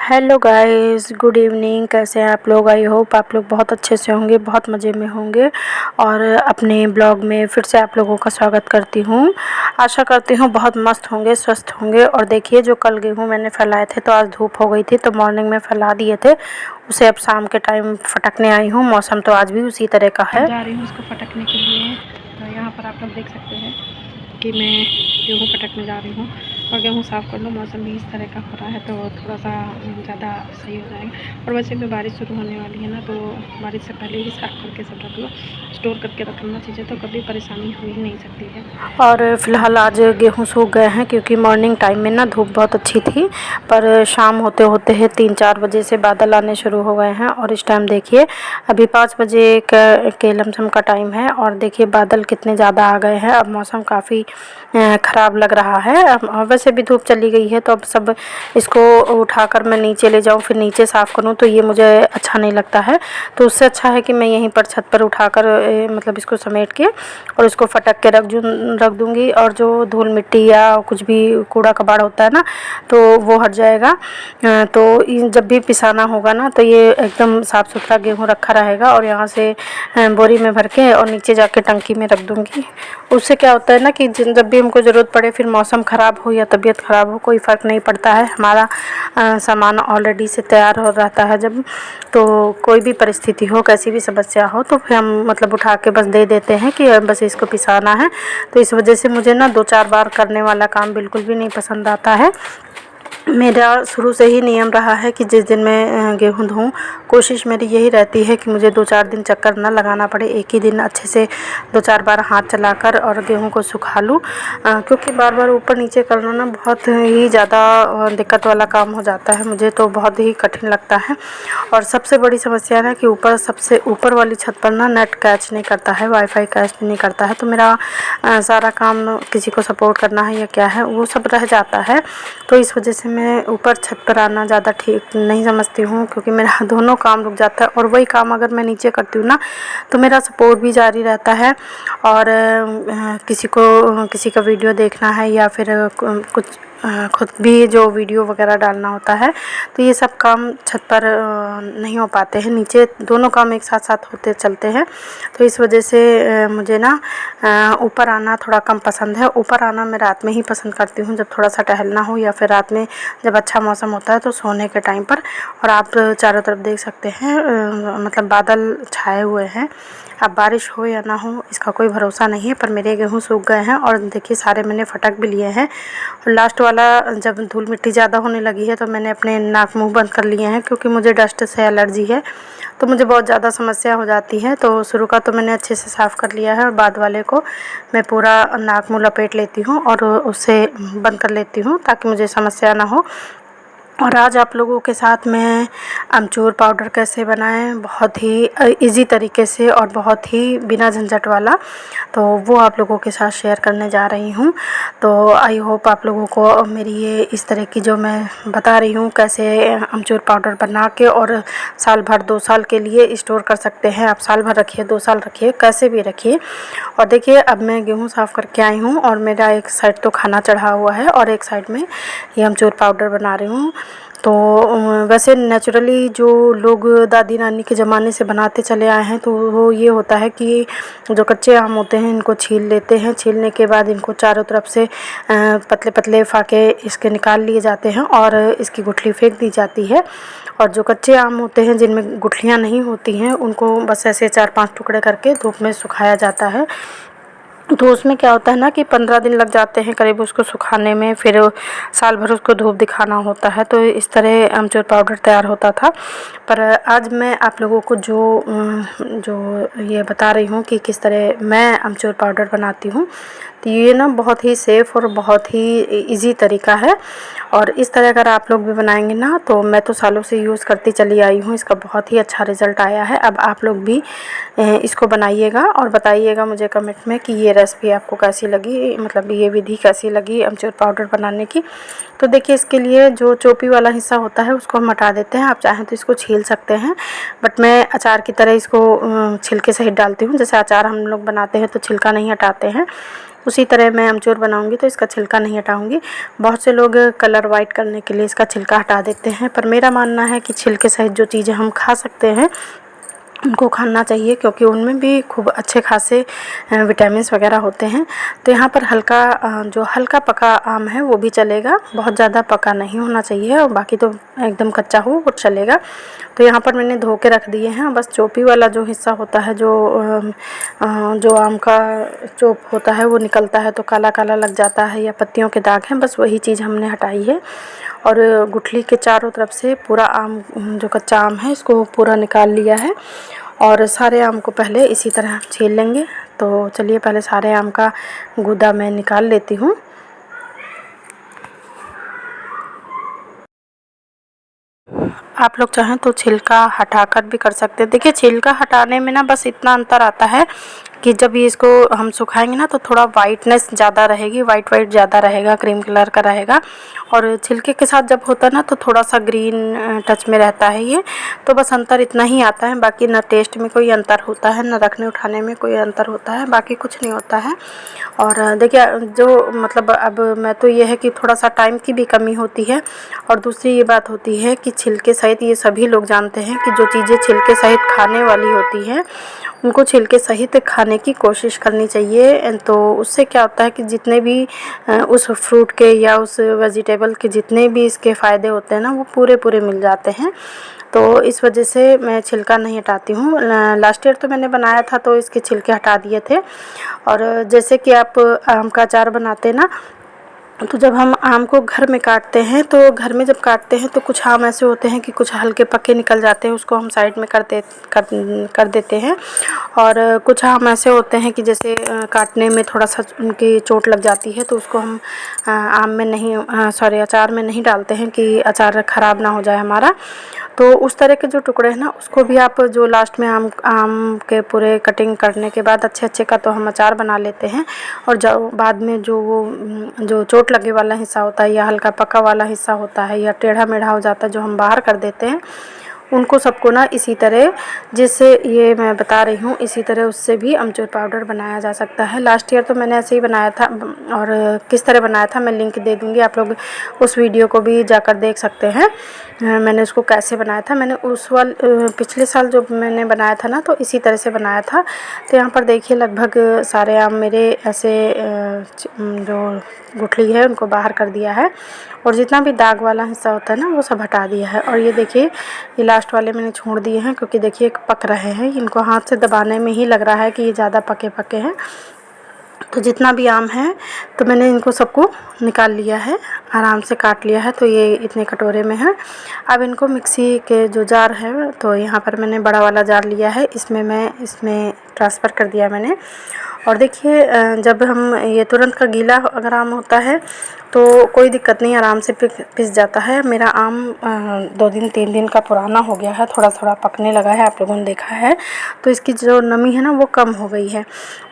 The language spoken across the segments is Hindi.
Hello guys, good evening. कैसे हैं आप लोग? आई होप आप लोग बहुत अच्छे से होंगे, बहुत मज़े में होंगे। और अपने ब्लॉग में फिर से आप लोगों का स्वागत करती हूँ। आशा करती हूँ बहुत मस्त होंगे, स्वस्थ होंगे। और देखिए, जो कल गेहूँ मैंने फैलाए थे तो आज धूप हो गई थी, तो मॉर्निंग में फैला दिए थे उसे। अब शाम के टाइम फटकने आई हूँ। मौसम तो आज भी उसी तरह का है। जा रही हूँ उसको फटकने के लिए। तो यहाँ पर आप लोग देख सकते हैं कि मैं गेहूँ फटकने जा रही हूँ और गेहूँ साफ़ कर लूँ। मौसम भी इस तरह का हो रहा है तो थोड़ा सा ज़्यादा सही हो जाएगा। और वैसे भी बारिश शुरू होने वाली है ना, तो बारिश से पहले ही साफ़ करके सब रख लो, स्टोर करके रखना चीज़ें, तो कभी परेशानी हो ही नहीं सकती है। और फिलहाल आज गेहूँ सूख गए हैं क्योंकि मॉर्निंग टाइम में ना धूप बहुत अच्छी थी, पर शाम होते होते है 3-4 बजे से बादल आने शुरू हो गए हैं। और इस टाइम देखिए, अभी 5 बजे के लमसम का टाइम है और देखिए बादल कितने ज़्यादा आ गए हैं। अब मौसम काफ़ी ख़राब लग रहा है। अब वैसे भी धूप चली गई है, तो अब सब इसको उठाकर मैं नीचे ले जाऊं, फिर नीचे साफ़ करूं, तो ये मुझे अच्छा नहीं लगता है। तो उससे अच्छा है कि मैं यहीं पर छत पर उठाकर मतलब इसको समेट के और इसको फटक के रख दूंगी। और जो धूल मिट्टी या कुछ भी कूड़ा कबाड़ होता है ना, तो वो हट जाएगा। तो जब भी पिसाना होगा ना, तो ये एकदम साफ़ सुथरा गेहूँ रखा रहेगा। और यहाँ से बोरी में भर के और नीचे जाके टंकी में रख दूँगी। उससे क्या होता है ना कि जब भी हमको ज़रूरत पड़े, फिर मौसम ख़राब हो या तबीयत ख़राब हो, कोई फ़र्क नहीं पड़ता है। हमारा सामान ऑलरेडी से तैयार हो रहता है जब, तो कोई भी परिस्थिति हो, कैसी भी समस्या हो, तो फिर हम मतलब उठा के बस दे देते हैं कि बस इसको पिसाना है। तो इस वजह से मुझे ना 2-4 बार करने वाला काम बिल्कुल भी नहीं पसंद आता है। मेरा शुरू से ही नियम रहा है कि जिस दिन मैं गेहूँ धोऊँ, कोशिश मेरी यही रहती है कि मुझे 2-4 दिन चक्कर ना लगाना पड़े, एक ही दिन अच्छे से 2-4 बार हाथ चलाकर और गेहूँ को सुखा लूँ। क्योंकि बार बार ऊपर नीचे करना ना बहुत ही ज़्यादा दिक्कत वाला काम हो जाता है। मुझे तो बहुत ही कठिन लगता है। और सबसे बड़ी समस्या ना कि सबसे ऊपर वाली छत पर ना नेट कैच नहीं करता है, वाईफाई कैच नहीं करता है। तो मेरा सारा काम किसी को सपोर्ट करना है या क्या है, वो सब रह जाता है। तो इस वजह से मैं ऊपर छत पर आना ज़्यादा ठीक नहीं समझती हूँ, क्योंकि मेरा दोनों काम रुक जाता है। और वही काम अगर मैं नीचे करती हूँ ना, तो मेरा सपोर्ट भी जारी रहता है। और किसी का वीडियो देखना है या फिर कुछ खुद भी जो वीडियो वगैरह डालना होता है, तो ये सब काम छत पर नहीं हो पाते हैं। नीचे दोनों काम एक साथ साथ होते चलते हैं। तो इस वजह से मुझे ना ऊपर आना थोड़ा कम पसंद है। ऊपर आना मैं रात में ही पसंद करती हूँ, जब थोड़ा सा टहलना हो या फिर रात में जब अच्छा मौसम होता है तो सोने के टाइम पर। और आप चारों तरफ देख सकते हैं मतलब बादल छाए हुए हैं। अब बारिश हो या ना हो इसका कोई भरोसा नहीं है, पर मेरे गेहूँ सूख गए हैं और देखिए सारे मैंने फटक भी लिए हैं। और लास्ट वाला जब धूल मिट्टी ज़्यादा होने लगी है, तो मैंने अपने नाक मुंह बंद कर लिए हैं, क्योंकि मुझे डस्ट से एलर्जी है, तो मुझे बहुत ज़्यादा समस्या हो जाती है। तो शुरू का तो मैंने अच्छे से साफ़ कर लिया है और बाद वाले को मैं पूरा नाक मुंह लपेट लेती हूँ और उसे बंद कर लेती हूँ, ताकि मुझे समस्या ना हो। और आज आप लोगों के साथ मैं अमचूर पाउडर कैसे बनाएं, बहुत ही इजी तरीके से और बहुत ही बिना झंझट वाला, तो वो आप लोगों के साथ शेयर करने जा रही हूँ। तो आई होप आप लोगों को मेरी ये इस तरह की जो मैं बता रही हूँ कैसे अमचूर पाउडर बना के और साल भर 2 साल के लिए स्टोर कर सकते हैं। आप साल भर रखिए, 2 साल रखिए, कैसे भी रखिए। और देखिए, अब मैं गेहूँ साफ़ करके आई हूँ और मेरा एक साइड तो खाना चढ़ा हुआ है और एक साइड में ये अमचूर पाउडर बना रही हूँ। तो वैसे नेचुरली जो लोग दादी नानी के ज़माने से बनाते चले आए हैं, तो वो ये होता है कि जो कच्चे आम होते हैं इनको छील लेते हैं। छीलने के बाद इनको चारों तरफ से पतले पतले फाके इसके निकाल लिए जाते हैं और इसकी गुठली फेंक दी जाती है। और जो कच्चे आम होते हैं जिनमें गुठलियाँ नहीं होती हैं, उनको बस ऐसे 4-5 टुकड़े करके धूप में सुखाया जाता है। तो उसमें क्या होता है ना कि 15 दिन लग जाते हैं करीब उसको सुखाने में, फिर साल भर उसको धूप दिखाना होता है। तो इस तरह अमचूर पाउडर तैयार होता था। पर आज मैं आप लोगों को जो ये बता रही हूँ कि किस तरह मैं अमचूर पाउडर बनाती हूँ, तो ये ना बहुत ही सेफ़ और बहुत ही इजी तरीका है। और इस तरह अगर आप लोग भी बनाएंगे ना, तो मैं तो सालों से यूज़ करती चली आई हूँ, इसका बहुत ही अच्छा रिज़ल्ट आया है। अब आप लोग भी इसको बनाइएगा और बताइएगा मुझे कमेंट में कि ये रेसिपी आपको कैसी लगी, मतलब ये विधि कैसी लगी अमचूर पाउडर बनाने की। तो देखिए, इसके लिए जो चोपी वाला हिस्सा होता है उसको हम हटा देते हैं। आप चाहें तो इसको छील सकते हैं, बट मैं अचार की तरह इसको छिलके सहित डालती हूँ। जैसे अचार हम लोग बनाते हैं तो छिलका नहीं हटाते हैं, उसी तरह मैं अमचूर बनाऊंगी तो इसका छिलका नहीं हटाऊंगी। बहुत से लोग कलर वाइट करने के लिए इसका छिलका हटा देते हैं, पर मेरा मानना है कि छिलके सहित जो चीज़ें हम खा सकते हैं उनको खाना चाहिए, क्योंकि उनमें भी खूब अच्छे खासे विटामिन्स वगैरह होते हैं। तो यहाँ पर जो हल्का पका आम है वो भी चलेगा, बहुत ज़्यादा पका नहीं होना चाहिए, और बाकी तो एकदम कच्चा हो वो चलेगा। तो यहाँ पर मैंने धो के रख दिए हैं। बस चोपी वाला जो हिस्सा होता है, जो आम का चोप होता है वो निकलता है तो काला काला लग जाता है या पत्तियों के दाग हैं, बस वही चीज़ हमने हटाई है। और गुठली के चारों तरफ से पूरा आम, जो कच्चा आम है, इसको पूरा निकाल लिया है। और सारे आम को पहले इसी तरह छील लेंगे। तो चलिए पहले सारे आम का गूदा मैं निकाल लेती हूँ। आप लोग चाहें तो छिलका हटाकर भी कर सकते हैं। देखिए छिलका हटाने में ना बस इतना अंतर आता है कि जब ये इसको हम सुखाएंगे ना तो थोड़ा वाइटनेस ज़्यादा रहेगी, वाइट ज़्यादा रहेगा, क्रीम कलर का रहेगा। और छिलके के साथ जब होता है ना तो थोड़ा सा ग्रीन टच में रहता है ये। तो बस अंतर इतना ही आता है, बाकी ना टेस्ट में कोई अंतर होता है, ना रखने उठाने में कोई अंतर होता है, बाकी कुछ नहीं होता है। और देखिए जो मतलब अब मैं तो ये है कि थोड़ा सा टाइम की भी कमी होती है। और दूसरी ये बात होती है कि छिलके सहित, ये सभी लोग जानते हैं कि जो चीज़ें छिलके सहित खाने वाली होती हैं उनको छिलके सहित खाने की कोशिश करनी चाहिए। तो उससे क्या होता है कि जितने भी उस फ्रूट के या उस वेजिटेबल के जितने भी इसके फ़ायदे होते हैं ना वो पूरे पूरे मिल जाते हैं। तो इस वजह से मैं छिलका नहीं हटाती हूँ। लास्ट ईयर तो मैंने बनाया था तो इसके छिलके हटा दिए थे। और जैसे कि आप आम का अचार बनाते हैं ना, तो जब हम आम को घर में काटते हैं तो घर में जब काटते हैं तो कुछ आम ऐसे होते हैं कि कुछ हल्के पक्के निकल जाते हैं, उसको हम साइड में कर देते हैं। और कुछ आम ऐसे होते हैं कि जैसे काटने में थोड़ा सा उनकी चोट लग जाती है तो उसको हम आम में नहीं, अचार में नहीं डालते हैं कि अचार ख़राब ना हो जाए हमारा। तो उस तरह के जो टुकड़े हैं ना उसको भी आप जो लास्ट में आम के पूरे कटिंग करने के बाद अच्छे अच्छे का तो हम अचार बना लेते हैं। और जो बाद में जो चोट लगे वाला हिस्सा होता है या हल्का पका वाला हिस्सा होता है या टेढ़ा मेढ़ा हो जाता है जो हम बाहर कर देते हैं, उनको सबको ना इसी तरह, जैसे ये मैं बता रही हूँ इसी तरह उससे भी अमचूर पाउडर बनाया जा सकता है। लास्ट ईयर तो मैंने ऐसे ही बनाया था, और किस तरह बनाया था मैं लिंक दे दूँगी, आप लोग उस वीडियो को भी जाकर देख सकते हैं। मैंने उसको कैसे बनाया था, मैंने पिछले साल जो मैंने बनाया था ना तो इसी तरह से बनाया था। तो यहाँ पर देखिए लगभग सारे आम मेरे ऐसे जो गुठली है उनको बाहर कर दिया है, और जितना भी दाग वाला हिस्सा होता है ना वो सब हटा दिया है। और ये देखिए ये लास्ट वाले मैंने छोड़ दिए हैं क्योंकि देखिए पक रहे हैं, इनको हाथ से दबाने में ही लग रहा है कि ये ज़्यादा पके हैं। तो जितना भी आम है तो मैंने इनको सबको निकाल लिया है, आराम से काट लिया है। तो ये इतने कटोरे में है। अब इनको मिक्सी के जो जार है तो यहाँ पर मैंने बड़ा वाला जार लिया है, इसमें ट्रांसफ़र कर दिया मैंने। और देखिए जब हम ये तुरंत का गीला अगर आम होता है तो कोई दिक्कत नहीं, आराम से पिस जाता है। मेरा आम 2 दिन 3 दिन का पुराना हो गया है, थोड़ा थोड़ा पकने लगा है, आप लोगों ने देखा है। तो इसकी जो नमी है ना वो कम हो गई है।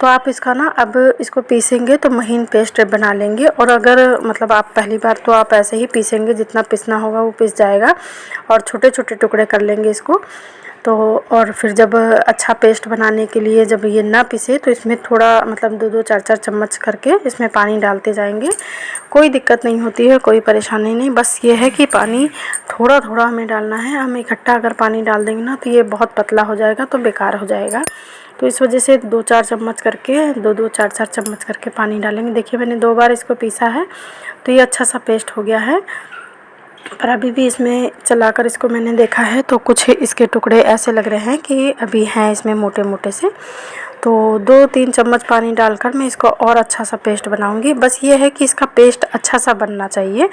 तो आप इसका ना अब इसको पीसेंगे तो महीन पेस्ट बना लेंगे। और अगर मतलब आप पहली बार तो आप ऐसे ही पीसेंगे, जितना पीसना होगा वो पिस जाएगा, और छोटे छोटे टुकड़े कर लेंगे इसको। तो और फिर जब अच्छा पेस्ट बनाने के लिए जब ये ना पिसे तो इसमें थोड़ा मतलब 2-2 4-4 चम्मच करके इसमें पानी डालते जाएंगे। कोई दिक्कत नहीं होती है, कोई परेशानी नहीं, बस ये है कि पानी थोड़ा थोड़ा हमें डालना है। हम इकट्ठा अगर पानी डाल देंगे ना तो ये बहुत पतला हो जाएगा तो बेकार हो जाएगा। तो इस वजह से 2-4 चम्मच करके 2-2 4-4 चम्मच करके पानी डालेंगे। देखिए मैंने 2 बार इसको पीसा है तो ये अच्छा सा पेस्ट हो गया है। पर अभी भी इसमें चलाकर इसको मैंने देखा है तो कुछ इसके टुकड़े ऐसे लग रहे हैं कि अभी हैं इसमें मोटे मोटे से। तो 2-3 चम्मच पानी डालकर मैं इसको और अच्छा सा पेस्ट बनाऊंगी। बस ये है कि इसका पेस्ट अच्छा सा बनना चाहिए,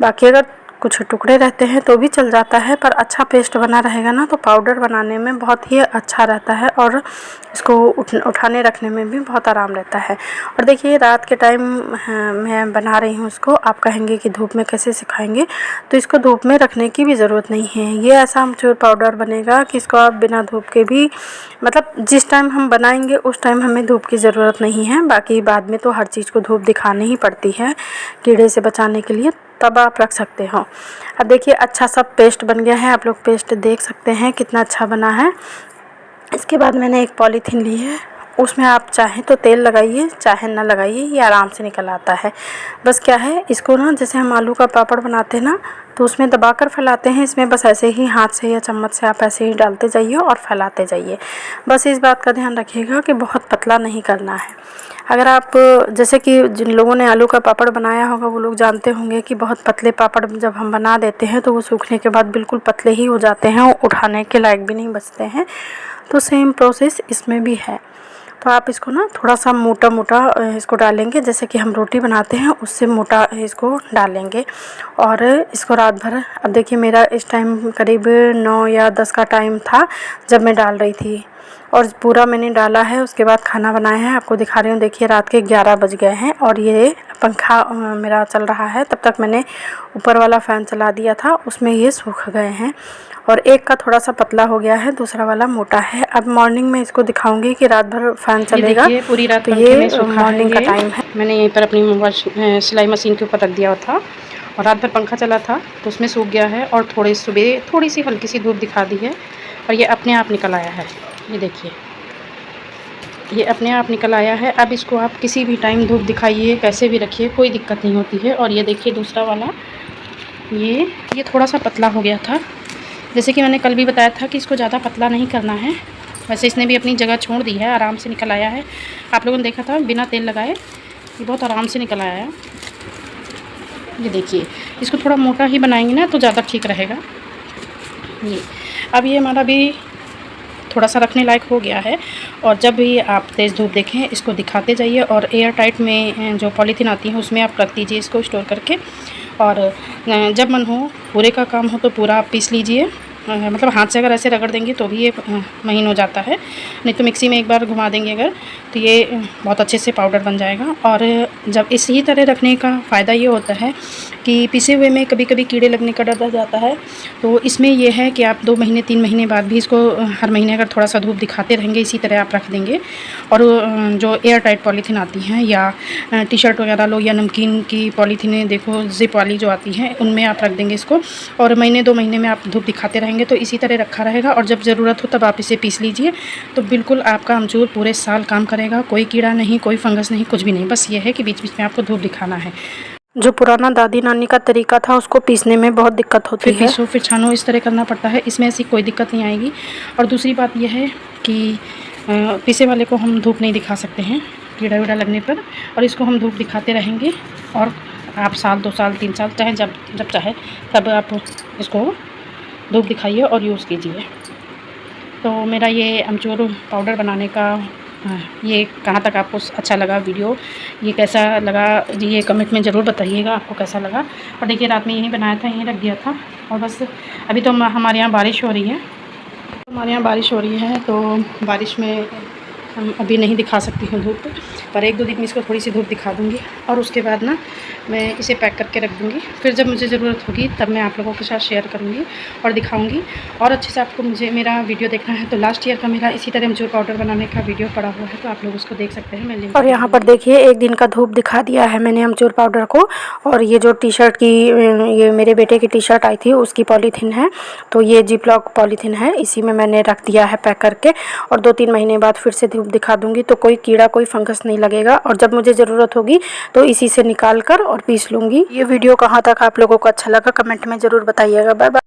बाकी अगर कुछ टुकड़े रहते हैं तो भी चल जाता है, पर अच्छा पेस्ट बना रहेगा ना तो पाउडर बनाने में बहुत ही अच्छा रहता है और इसको उठाने रखने में भी बहुत आराम रहता है। और देखिए रात के टाइम मैं बना रही हूँ इसको। आप कहेंगे कि धूप में कैसे सिखाएंगे, तो इसको धूप में रखने की भी ज़रूरत नहीं है। ये ऐसा अमचूर पाउडर बनेगा कि इसको आप बिना धूप के भी, मतलब जिस टाइम हम बनाएंगे उस टाइम हमें धूप की ज़रूरत नहीं है, बाकी बाद में तो हर चीज़ को धूप दिखानी ही पड़ती है कीड़े से बचाने के लिए, तब आप रख सकते हो। अब देखिए अच्छा सा पेस्ट बन गया है, आप लोग पेस्ट देख सकते हैं कितना अच्छा बना है। इसके बाद मैंने एक पॉलीथीन ली है उसमें आप चाहें तो तेल लगाइए, चाहे ना लगाइए, ये आराम से निकल आता है। बस क्या है, इसको ना जैसे हम आलू का पापड़ बनाते हैं ना, तो उसमें दबाकर फैलाते हैं, इसमें बस ऐसे ही हाथ से या चम्मच से आप ऐसे ही डालते जाइए और फैलाते जाइए। बस इस बात का ध्यान रखिएगा कि बहुत पतला नहीं करना है। अगर आप, जैसे कि जिन लोगों ने आलू का पापड़ बनाया होगा वो लोग जानते होंगे कि बहुत पतले पापड़ जब हम बना देते हैं तो वो सूखने के बाद बिल्कुल पतले ही हो जाते हैं और उठाने के लायक भी नहीं बचते हैं। तो सेम प्रोसेस इसमें भी है। तो आप इसको ना थोड़ा सा मोटा मोटा इसको डालेंगे, जैसे कि हम रोटी बनाते हैं उससे मोटा इसको डालेंगे और इसको रात भर, अब देखिए मेरा इस टाइम करीब 9 या 10 का टाइम था जब मैं डाल रही थी और पूरा मैंने डाला है। उसके बाद खाना बनाया है, आपको दिखा रही हूँ। देखिए रात के 11 बज गए हैं और ये पंखा मेरा चल रहा है। तब तक मैंने ऊपर वाला फ़ैन चला दिया था, उसमें ये सूख गए हैं और एक का थोड़ा सा पतला हो गया है, दूसरा वाला मोटा है। अब मॉर्निंग में इसको दिखाऊंगी कि रात भर फ़ैन चलेगा। ये पूरी रात तो पंखे में ये सूखा मॉर्निंग का टाइम है। मैंने यहीं पर अपनी सिलाई मशीन के ऊपर रख दिया था और रात भर पंखा चला था तो उसमें सूख गया है और थोड़ी सुबह थोड़ी सी हल्की सी धूप दिखा दी है और ये अपने आप निकल आया है। ये देखिए, ये अपने आप निकल आया है। अब इसको आप किसी भी टाइम धूप दिखाइए, कैसे भी रखिए, कोई दिक्कत नहीं होती है। और ये देखिए दूसरा वाला, ये थोड़ा सा पतला हो गया था, जैसे कि मैंने कल भी बताया था कि इसको ज़्यादा पतला नहीं करना है। वैसे इसने भी अपनी जगह छोड़ दी है, आराम से निकल आया है। आप लोगों ने देखा था बिना तेल लगाए ये बहुत आराम से निकल आया है। ये देखिए, इसको थोड़ा मोटा ही बनाएंगे ना तो ज़्यादा ठीक रहेगा। ये अब ये हमारा भी थोड़ा सा रखने लायक हो गया है और जब भी आप तेज़ धूप देखें इसको दिखाते जाइए और एयर टाइट में जो पॉलीथीन आती है उसमें आप रख दीजिए इसको स्टोर करके। और जब मन हो, पूरे का काम हो तो पूरा आप पीस लीजिए। मतलब हाथ से अगर ऐसे रगड़ देंगे तो भी ये महीन हो जाता है, नहीं तो मिक्सी में एक बार घुमा देंगे अगर तो ये बहुत अच्छे से पाउडर बन जाएगा। और जब इसी तरह रखने का फ़ायदा ये होता है कि पिसे हुए में कभी कभी कीड़े लगने का डर रह जाता है, तो इसमें यह है कि आप 2 महीने 3 महीने बाद भी इसको हर महीने अगर थोड़ा सा धूप दिखाते रहेंगे इसी तरह आप रख देंगे। और जो एयर टाइट पॉलीथीन आती हैं या टी शर्ट वगैरह लो या नमकीन की पॉलीथीनें देखो ज़िप वाली जो आती हैं उनमें आप रख देंगे इसको और महीने 2 महीने में आप धूप दिखाते रहेंगे तो इसी तरह रखा रहेगा। और जब ज़रूरत हो तब आप इसे पीस लीजिए तो बिल्कुल आपका अमचूर पूरे साल काम करेगा। कोई कीड़ा नहीं, कोई फंगस नहीं, कुछ भी नहीं। बस ये है कि बीच बीच में आपको धूप दिखाना है। जो पुराना दादी नानी का तरीका था उसको पीसने में बहुत दिक्कत होती फिर है। पीसो फिर छानो, इस तरह करना पड़ता है। इसमें ऐसी कोई दिक्कत नहीं आएगी। और दूसरी बात यह है कि पीसे वाले को हम धूप नहीं दिखा सकते हैं कीड़ा वीड़ा लगने पर, और इसको हम धूप दिखाते रहेंगे। और आप साल 2 साल 3 साल चाहे जब चाहे तब आप इसको धूप दिखाइए और यूज़ कीजिए। तो मेरा ये अमचूर पाउडर बनाने का ये कहाँ तक आपको अच्छा लगा वीडियो, ये कैसा लगा ये कमेंट में ज़रूर बताइएगा आपको कैसा लगा। और देखिए रात में यहीं बनाया था, यहीं रख दिया था। और बस अभी तो हमारे यहाँ बारिश हो रही है, तो बारिश में हम अभी नहीं दिखा सकती हूँ धूप, पर 1-2 दिन में इसको थोड़ी सी धूप दिखा दूँगी और उसके बाद ना मैं इसे पैक करके रख दूँगी। फिर जब मुझे ज़रूरत होगी तब मैं आप लोगों के साथ शेयर करूँगी और दिखाऊँगी। और अच्छे से आपको मेरा वीडियो देखना है तो लास्ट ईयर का मेरा इसी तरह अमचूर पाउडर बनाने का वीडियो पड़ा हुआ है, तो आप लोग उसको देख सकते हैं। मैं लिंक और यहाँ पर देखिए 1 दिन का धूप दिखा दिया है मैंने अमचूर पाउडर को। और ये जो टी शर्ट की, ये मेरे बेटे की टी शर्ट आई थी उसकी पॉलीथीन है, तो ये जिप लॉक पॉलीथीन है, इसी में मैंने रख दिया है पैक करके। और 2-3 महीने बाद फिर से धूप दिखा दूँगी तो कोई कीड़ा कोई फंगस नहीं लगेगा। और जब मुझे ज़रूरत होगी तो इसी से निकाल कर और पीस लूँगी। ये वीडियो कहाँ तक आप लोगों को अच्छा लगा कमेंट में ज़रूर बताइएगा। Bye bye.